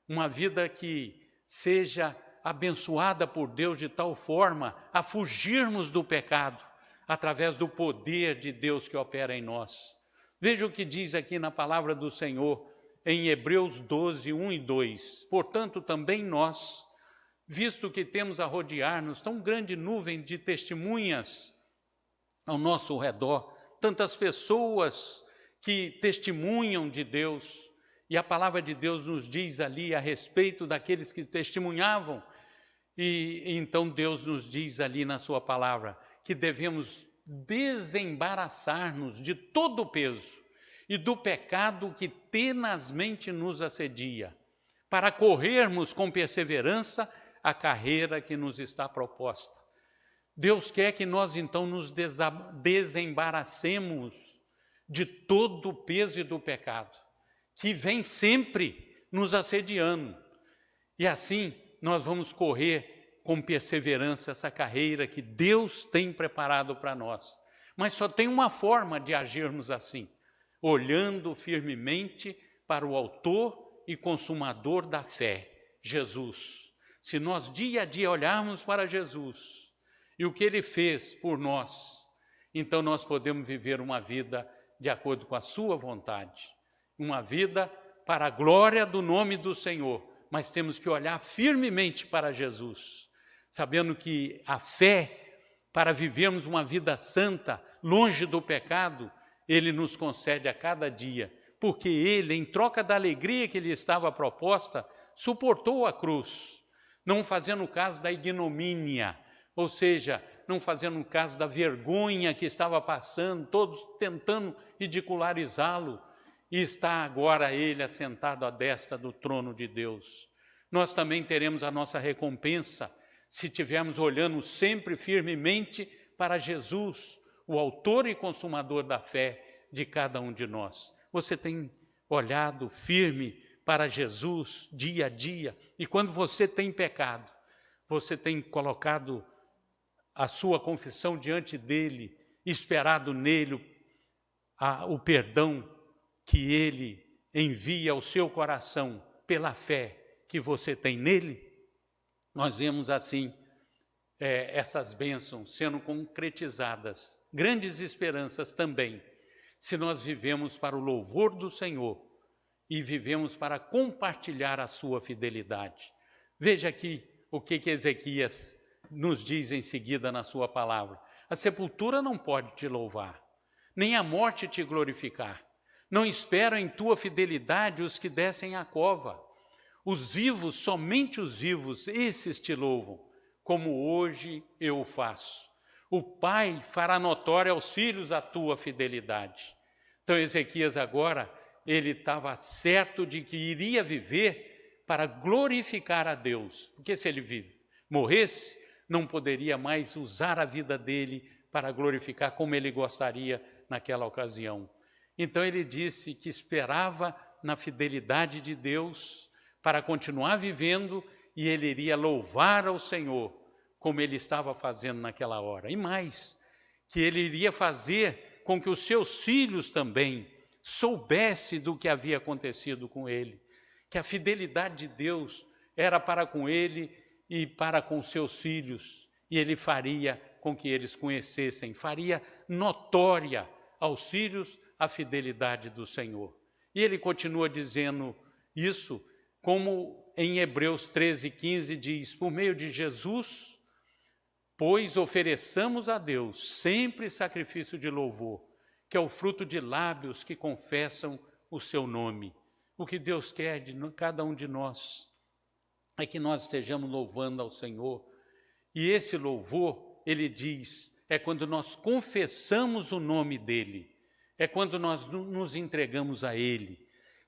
uma vida que seja abençoada por Deus de tal forma a fugirmos do pecado, através do poder de Deus que opera em nós. Veja o que diz aqui na palavra do Senhor, em Hebreus 12, 1 e 2. Portanto, também nós, visto que temos a rodear-nos tão grande nuvem de testemunhas ao nosso redor, tantas pessoas que testemunham de Deus, e a palavra de Deus nos diz ali a respeito daqueles que testemunhavam, e então Deus nos diz ali na sua palavra que devemos desembaraçar-nos de todo o peso e do pecado que tenazmente nos assedia, para corrermos com perseverança a carreira que nos está proposta. Deus quer que nós então nos desembaracemos de todo o peso e do pecado, que vem sempre nos assediando. E assim nós vamos correr com perseverança essa carreira que Deus tem preparado para nós. Mas só tem uma forma de agirmos assim, olhando firmemente para o autor e consumador da fé, Jesus. Se nós dia a dia olharmos para Jesus e o que Ele fez por nós, então nós podemos viver uma vida de acordo com a sua vontade, uma vida para a glória do nome do Senhor, mas temos que olhar firmemente para Jesus, sabendo que a fé, para vivermos uma vida santa, longe do pecado, Ele nos concede a cada dia, porque Ele, em troca da alegria que lhe estava proposta, suportou a cruz, não fazendo caso da ignomínia, ou seja, não fazendo caso da vergonha que estava passando, todos tentando ridicularizá-lo, e está agora Ele assentado à destra do trono de Deus. Nós também teremos a nossa recompensa, se estivermos olhando sempre firmemente para Jesus, o autor e consumador da fé de cada um de nós. Você tem olhado firme para Jesus dia a dia, e quando você tem pecado, você tem colocado a sua confissão diante dele, esperado nele o perdão que ele envia ao seu coração pela fé que você tem nele? Nós vemos assim essas bênçãos sendo concretizadas, grandes esperanças também, se nós vivemos para o louvor do Senhor e vivemos para compartilhar a sua fidelidade. Veja aqui o que Ezequias nos diz em seguida na sua palavra. A sepultura não pode te louvar, nem a morte te glorificar. Não esperam em tua fidelidade os que descem à cova. Os vivos, somente os vivos, esses te louvam, como hoje eu o faço. O Pai fará notória aos filhos a tua fidelidade. Então Ezequias agora, ele estava certo de que iria viver para glorificar a Deus, porque se ele morresse, não poderia mais usar a vida dele para glorificar como ele gostaria naquela ocasião. Então ele disse que esperava na fidelidade de Deus para continuar vivendo, e ele iria louvar ao Senhor como ele estava fazendo naquela hora. E mais, que ele iria fazer com que os seus filhos também soubessem do que havia acontecido com ele, que a fidelidade de Deus era para com ele e para com seus filhos, e ele faria com que eles conhecessem, faria notória aos filhos a fidelidade do Senhor. E ele continua dizendo isso, como em Hebreus 13:15 diz, por meio de Jesus, pois ofereçamos a Deus sempre sacrifício de louvor, que é o fruto de lábios que confessam o seu nome. O que Deus quer de cada um de nós é que nós estejamos louvando ao Senhor. E esse louvor, ele diz, é quando nós confessamos o nome dEle, é quando nós nos entregamos a Ele,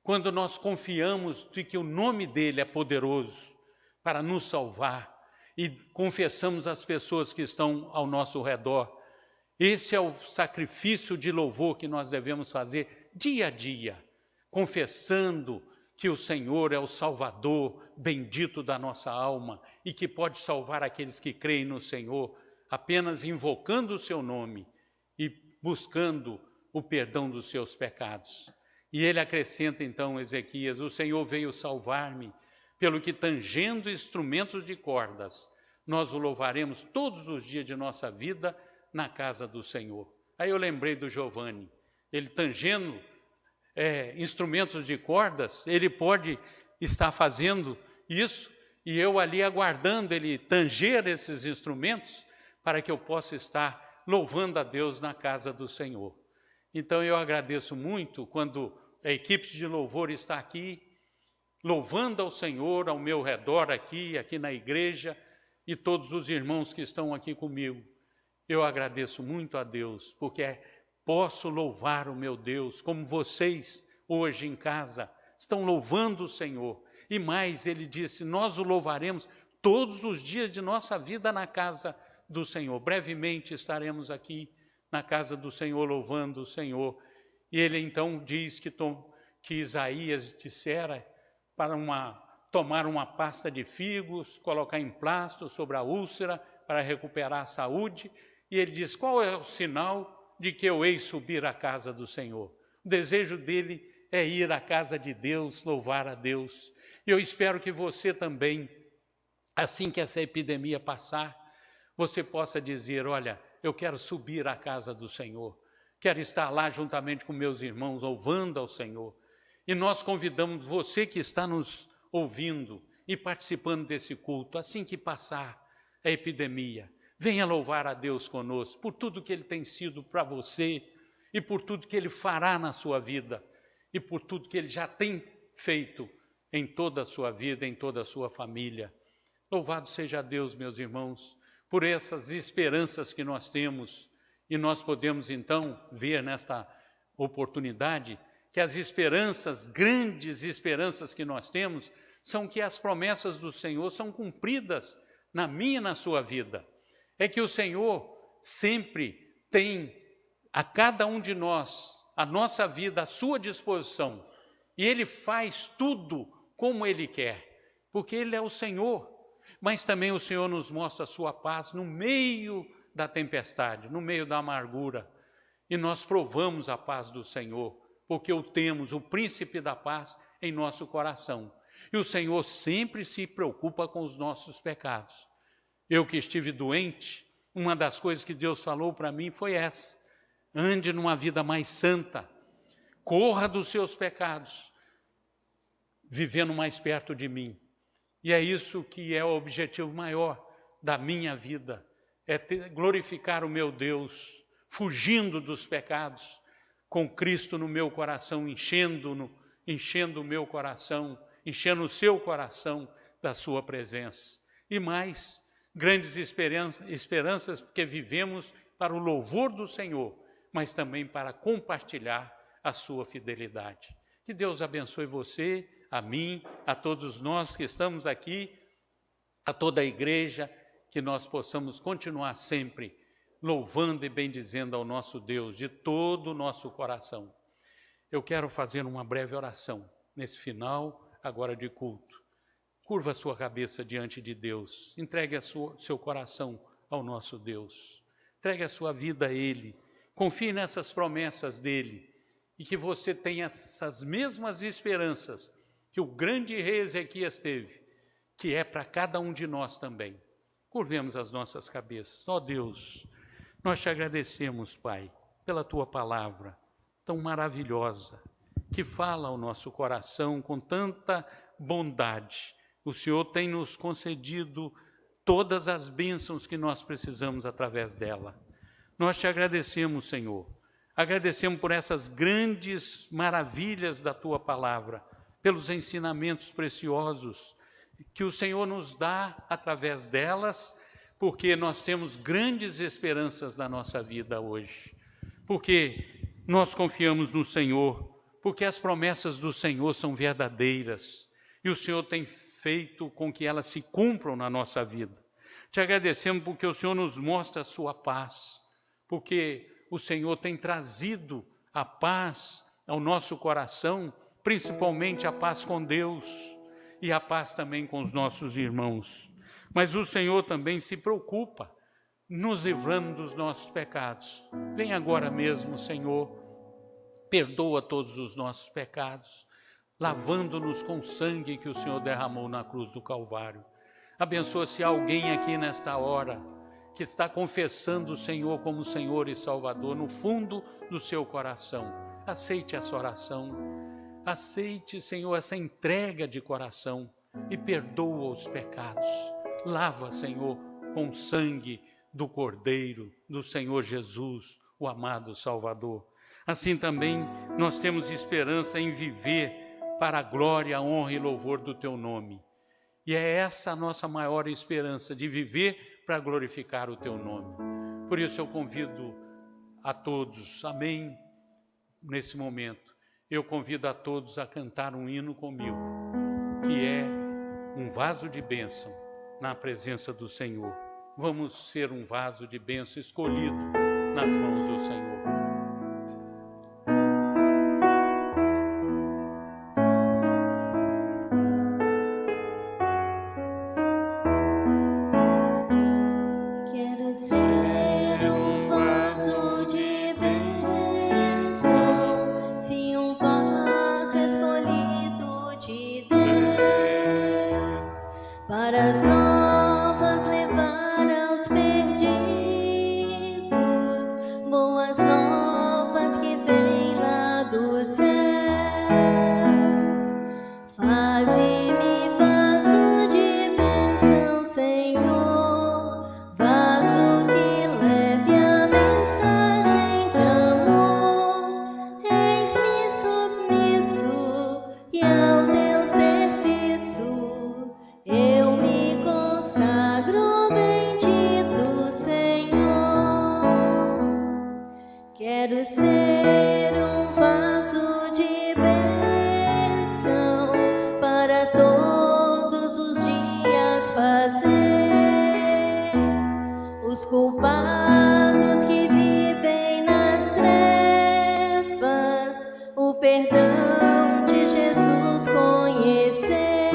quando nós confiamos de que o nome dEle é poderoso para nos salvar e confessamos às pessoas que estão ao nosso redor. Esse é o sacrifício de louvor que nós devemos fazer dia a dia, confessando que o Senhor é o Salvador bendito da nossa alma e que pode salvar aqueles que creem no Senhor, apenas invocando o seu nome e buscando o perdão dos seus pecados. E ele acrescenta então, Ezequias, o Senhor veio salvar-me, pelo que tangendo instrumentos de cordas, nós o louvaremos todos os dias de nossa vida na casa do Senhor. Aí eu lembrei do Giovanni, ele tangendo instrumentos de cordas, ele pode estar fazendo isso e eu ali aguardando Ele tanger esses instrumentos para que eu possa estar louvando a Deus na casa do Senhor. Então eu agradeço muito quando a equipe de louvor está aqui, louvando ao Senhor ao meu redor aqui na igreja, e todos os irmãos que estão aqui comigo. Eu agradeço muito a Deus, porque posso louvar o meu Deus, como vocês hoje em casa estão louvando o Senhor. E mais, Ele disse, nós o louvaremos todos os dias de nossa vida na casa do Senhor. Brevemente estaremos aqui na casa do Senhor, louvando o Senhor. E Ele então diz que Isaías dissera para tomar uma pasta de figos, colocar em plasto sobre a úlcera para recuperar a saúde. E ele diz, qual é o sinal de que eu hei subir à casa do Senhor? O desejo dele é ir à casa de Deus, louvar a Deus. E eu espero que você também, assim que essa epidemia passar, você possa dizer, olha, eu quero subir à casa do Senhor, quero estar lá juntamente com meus irmãos, louvando ao Senhor. E nós convidamos você que está nos ouvindo e participando desse culto, assim que passar a epidemia, venha louvar a Deus conosco, por tudo que Ele tem sido para você, e por tudo que Ele fará na sua vida, e por tudo que Ele já tem feito em toda a sua vida, em toda a sua família. Louvado seja Deus, meus irmãos, por essas esperanças que nós temos, e nós podemos então ver nesta oportunidade que as esperanças, grandes esperanças que nós temos, são que as promessas do Senhor são cumpridas na minha e na sua vida. É que o Senhor sempre tem a cada um de nós, a nossa vida à sua disposição, e Ele faz tudo como Ele quer, porque Ele é o Senhor, mas também o Senhor nos mostra a sua paz no meio da tempestade, no meio da amargura, e nós provamos a paz do Senhor, porque o temos, o príncipe da paz, em nosso coração. E o Senhor sempre se preocupa com os nossos pecados. Eu que estive doente, uma das coisas que Deus falou para mim foi essa: ande numa vida mais santa, corra dos seus pecados, vivendo mais perto de mim. E é isso que é o objetivo maior da minha vida, é glorificar o meu Deus, fugindo dos pecados, com Cristo no meu coração, enchendo o meu coração, enchendo o seu coração da sua presença. E mais, grandes esperanças, porque vivemos para o louvor do Senhor, mas também para compartilhar a sua fidelidade. Que Deus abençoe você, a mim, a todos nós que estamos aqui, a toda a igreja, que nós possamos continuar sempre louvando e bendizendo ao nosso Deus de todo o nosso coração. Eu quero fazer uma breve oração nesse final agora de culto. Curva a sua cabeça diante de Deus, entregue seu coração ao nosso Deus, entregue a sua vida a Ele, confie nessas promessas dEle, e que você tenha essas mesmas esperanças que o grande rei Ezequias teve, que é para cada um de nós também. Curvemos as nossas cabeças. Ó Deus, nós te agradecemos, Pai, pela Tua palavra tão maravilhosa, que fala ao nosso coração com tanta bondade. O Senhor tem nos concedido todas as bênçãos que nós precisamos através dela. Nós te agradecemos, Senhor. Agradecemos por essas grandes maravilhas da Tua palavra, pelos ensinamentos preciosos que o Senhor nos dá através delas, porque nós temos grandes esperanças na nossa vida hoje. Porque nós confiamos no Senhor, porque as promessas do Senhor são verdadeiras e o Senhor tem feito com que elas se cumpram na nossa vida. Te agradecemos porque o Senhor nos mostra a sua paz, porque o Senhor tem trazido a paz ao nosso coração, principalmente a paz com Deus e a paz também com os nossos irmãos. Mas o Senhor também se preocupa, nos livrando dos nossos pecados. Vem agora mesmo, Senhor, perdoa todos os nossos pecados, lavando-nos com o sangue que o Senhor derramou na cruz do Calvário. Abençoa se alguém aqui nesta hora que está confessando o Senhor como Senhor e Salvador no fundo do seu coração. Aceite essa oração, aceite, Senhor, essa entrega de coração, e perdoa os pecados. Lava, Senhor, com o sangue do Cordeiro, do Senhor Jesus, o amado Salvador. Assim também nós temos esperança em viver para a glória, a honra e louvor do Teu nome. E é essa a nossa maior esperança, de viver para glorificar o Teu nome. Por isso eu convido a todos, amém, nesse momento, eu convido a todos a cantar um hino comigo, que é um vaso de bênção na presença do Senhor. Vamos ser um vaso de bênção escolhido nas mãos do Senhor. Quero ser um vaso de bênção, sim, um vaso escolhido de Deus, para as novas levar aos perdidos, boas novas que vêm lá dos céus. Faze-me vaso de bênção, Senhor, vaso que leve a mensagem de amor. Eis-me submisso e ao teu serviço eu me consagro, bendito Senhor. Quero ser um vaso de bênção para todos os dias fazer os culpados que vivem nas trevas o perdão de Jesus conhecer.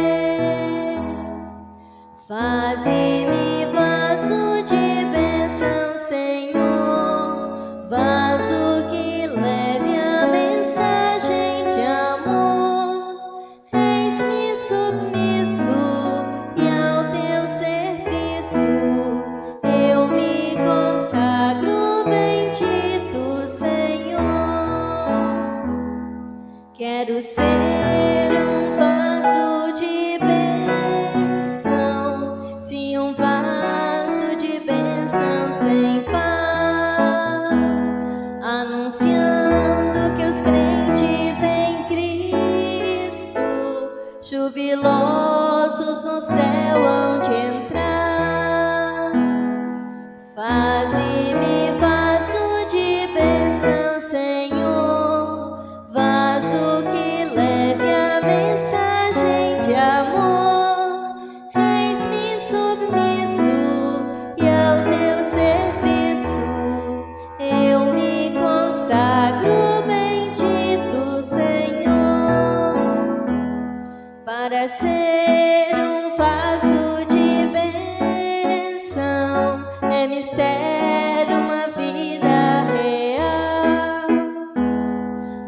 Faze-me vaso de bênção, Senhor, vaso que leve a mensagem de amor. Eis-me submisso e ao teu serviço eu me consagro, bendito Senhor. Quero ser um vaso de bênção, sim, um vaso de bênção sem par, anunciando que os crentes em Cristo, jubilosos no céu hão de entrar. Faze-me vaso de bênção, Senhor, vaso que leve a mensagem de amor. Eis-me submisso e ao teu serviço eu me consagro, bendito Senhor. Para ser um vaso de bênção é mistério, uma vida real,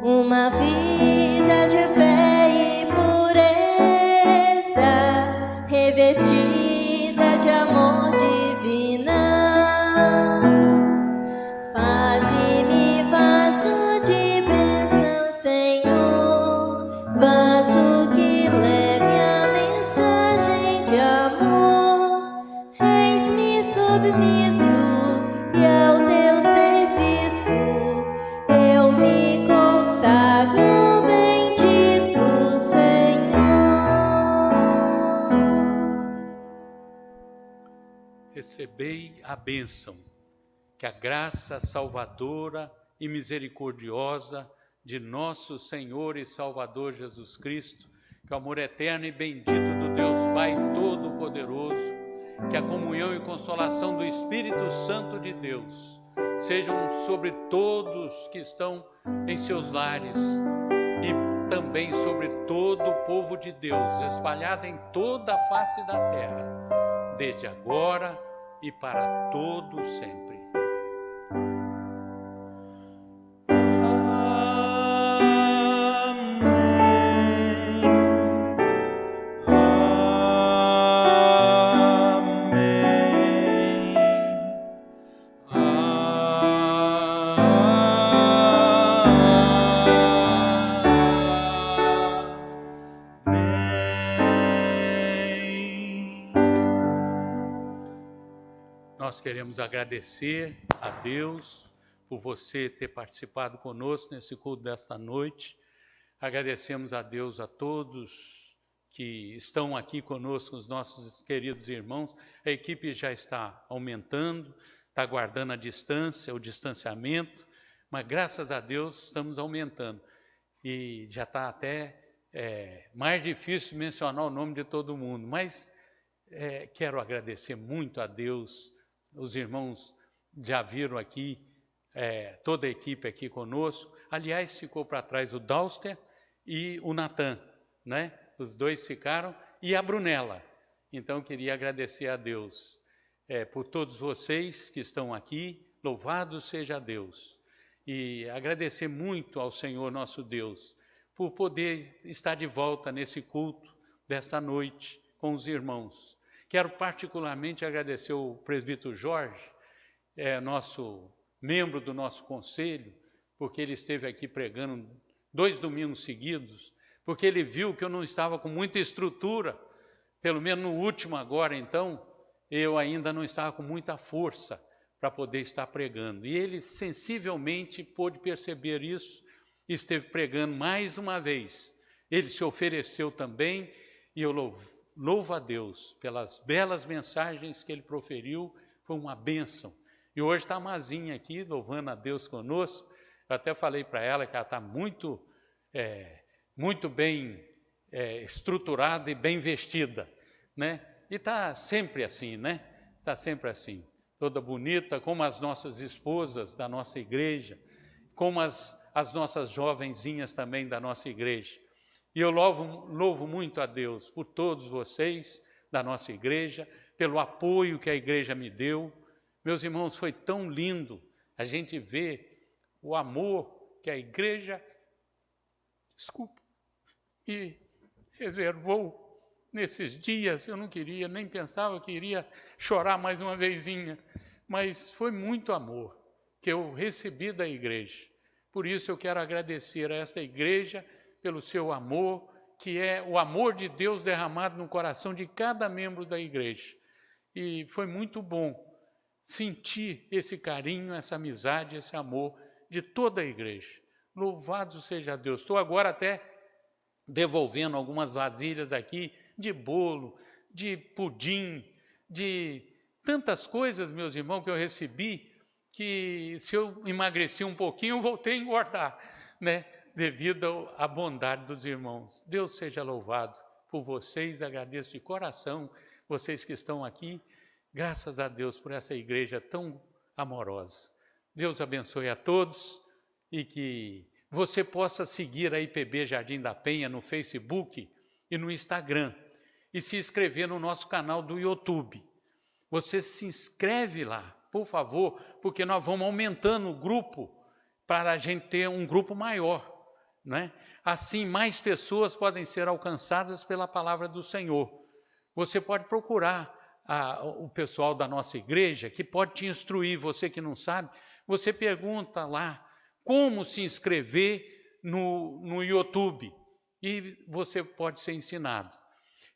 uma vida de fé e pureza, revestida de amor divinal. Faze-me vaso de bênção, Senhor, vaso que leve a mensagem de amor. Eis-me submisso e ao teu serviço eu me consagro, bendito Senhor. Recebei a bênção, que a graça salvadora e misericordiosa de nosso Senhor e Salvador Jesus Cristo, que o amor eterno e bendito do Deus Pai Todo-Poderoso, que a comunhão e consolação do Espírito Santo de Deus sejam sobre todos que estão em seus lares e também sobre todo o povo de Deus, espalhado em toda a face da terra, desde agora e para todo sempre. Amém. queremos agradecer a Deus por você ter participado conosco nesse culto desta noite. Agradecemos a Deus a todos que estão aqui conosco, os nossos queridos irmãos. A equipe já está aumentando, está guardando a distância, o distanciamento, mas graças a Deus estamos aumentando. E já está até mais difícil mencionar o nome de todo mundo, mas quero agradecer muito a Deus. Os irmãos já viram aqui, toda a equipe aqui conosco. Aliás, ficou para trás o Dauster e o Natan, né? Os dois ficaram, e a Brunella. Então, queria agradecer a Deus por todos vocês que estão aqui. Louvado seja Deus. E agradecer muito ao Senhor nosso Deus por poder estar de volta nesse culto desta noite com os irmãos. Quero particularmente agradecer o presbítero Jorge, nosso membro do nosso conselho, porque ele esteve aqui pregando 2 domingos seguidos, porque ele viu que eu não estava com muita estrutura, pelo menos no último agora, então, eu ainda não estava com muita força para poder estar pregando. E ele sensivelmente pôde perceber isso e esteve pregando mais uma vez. Ele se ofereceu também, e eu louvo a Deus pelas belas mensagens que ele proferiu, foi uma bênção. E hoje está a Mazinha aqui, louvando a Deus conosco. Eu até falei para ela que ela está muito bem estruturada e bem vestida, né? E está sempre assim, né? Está sempre assim, toda bonita, como as nossas esposas da nossa igreja, como as nossas jovenzinhas também da nossa igreja. E eu louvo muito a Deus por todos vocês da nossa igreja, pelo apoio que a igreja me deu. Meus irmãos, foi tão lindo a gente ver o amor que a igreja, e reservou nesses dias. Eu não queria, nem pensava que iria chorar mais uma vezinha, mas foi muito amor que eu recebi da igreja. Por isso eu quero agradecer a esta igreja pelo seu amor, que é o amor de Deus derramado no coração de cada membro da igreja. E foi muito bom sentir esse carinho, essa amizade, esse amor de toda a igreja. Louvado seja Deus. Estou agora até devolvendo algumas vasilhas aqui de bolo, de pudim, de tantas coisas, meus irmãos, que eu recebi, que se eu emagreci um pouquinho, eu voltei a engordar, né? Devido à bondade dos irmãos. Deus seja louvado por vocês, agradeço de coração, vocês que estão aqui, graças a Deus por essa igreja tão amorosa. Deus abençoe a todos e que você possa seguir a IPB Jardim da Penha no Facebook e no Instagram e se inscrever no nosso canal do YouTube. Você se inscreve lá, por favor, porque nós vamos aumentando o grupo para a gente ter um grupo maior, né? Assim, mais pessoas podem ser alcançadas pela palavra do Senhor. Você pode procurar o pessoal da nossa igreja, que pode te instruir. Você que não sabe, você pergunta lá como se inscrever no YouTube e você pode ser ensinado.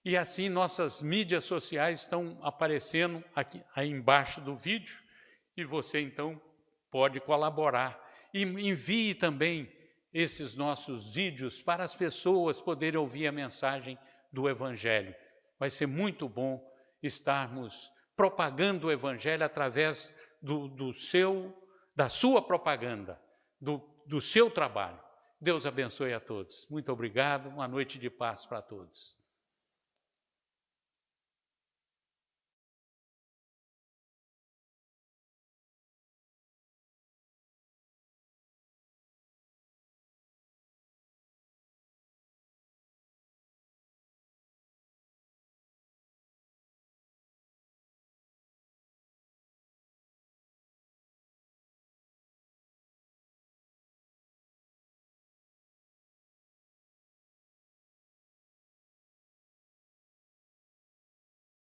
E assim nossas mídias sociais estão aparecendo aqui, aí embaixo do vídeo, e você então pode colaborar. E envie também esses nossos vídeos para as pessoas poderem ouvir a mensagem do Evangelho. Vai ser muito bom estarmos propagando o Evangelho através da sua propaganda, do seu trabalho. Deus abençoe a todos. Muito obrigado, uma noite de paz para todos.